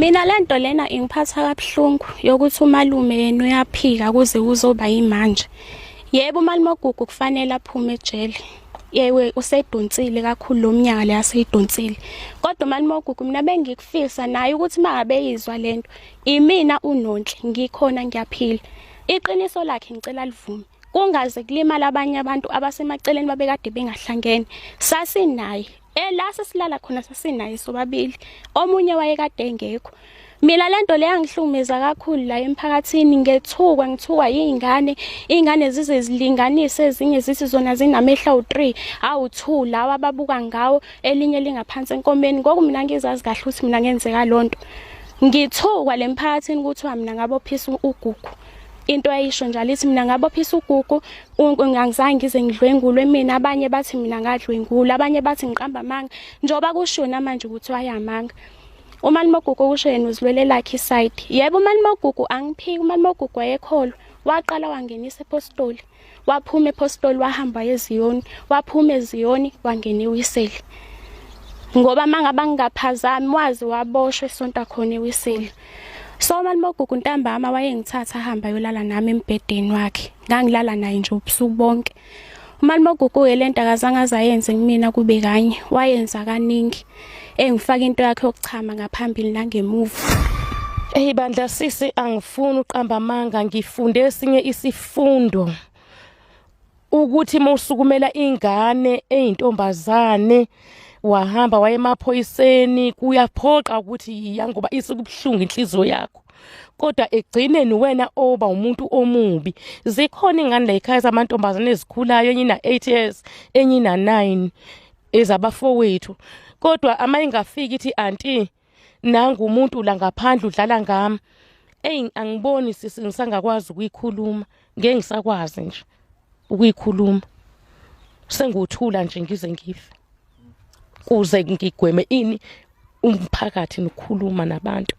Mina lento lena ingiphatha kabuhlungu yokuthi umalume yena uyaphika kuze kuzoba yimanje. Yebo umalume oGugu kufanele aphume ejele. Yewe usedonsile kakhulu lo mnyaka le aseyidonsile. Kodwa umalume oGugu mina bengikufisa naye ukuthi mangabe yizwa lento imina uNonhle ngikhona ngiyaphila. Iqiniso lakhe ngicela livume. Kungaze kulimala abanye abantu abasemaceleni babekade bengahlangene. Sasinaye la sesilala khona sasinaye sobabili. Omunye wayekade engekho. Mina lento le yangihlumeza kakhulu la emphakathini ngithukwa ingane zize zilinganise ezinye zithi zona zinamehla u3 awu2 lawa ababuka ngawo elinye lingaphansi enkomeni ngoku mina ngizazi kahle ukuthi mina ngenzeka lonto. Ngithukwa lemphakathini ukuthi mina ngabophisa uGugu. Into ayisho njalo ithi mina ngabophisa uGugu ngangizange ngize ngidlwengulwe mina abanye bathi mina ngadlwengula abanye bathi ngiqamba amanga njoba kusho namanje ukuthi wayamanga. Umalume oGugu kusho yena uzilwele lakhe iside. Yebo umalume oGugu angiphiki umalume oGugu wayekholwa. Waqala wangenisa ePostoli. Waphuma ePostoli wahamba eZiyoni. Waphuma eZiyoni wangena eWiseli. Ngoba mangaba ngingaphazami wazi waboshwe esonto khona eWiseli. So umalume oGugu ntambama wayengithatha ahamba yolala nami embedeni wakhe. Ngangilala naye nje ubusuku bonke. Umalume oGugu lento akazange azayenze kumina kube kanye. Wayenza kaningi. Engifaka into yakhe yokuchama ngaphambili nangemuva. Bandla sisi angifuni uqamba amanga ngifunde esinye isifundo ukuthi mawusukumela ingane eyintombazane wahamba waye emaphoyiseni kuyaphoqa ukuthi yangoba isukubhlungu inhliziyo yakho. Kodwa egcineni wena oba umuntu omubi. Zikhona ingane la ekhaya zamantombazane ezikhulayo enye ina 8 years enye ina 9 ezabafowethu. Kodwa ama ingafiki ithi auntie nanga umuntu la ngaphandle udlala ngami. Angiboni sisi ngisangakwazi ukuyikhuluma. Ngeke ngisakwazi nje ukuyikhuluma. Senguthula nje ngize ngife. Kuze ngigweme ini umphakathi nokukhuluma nabantu.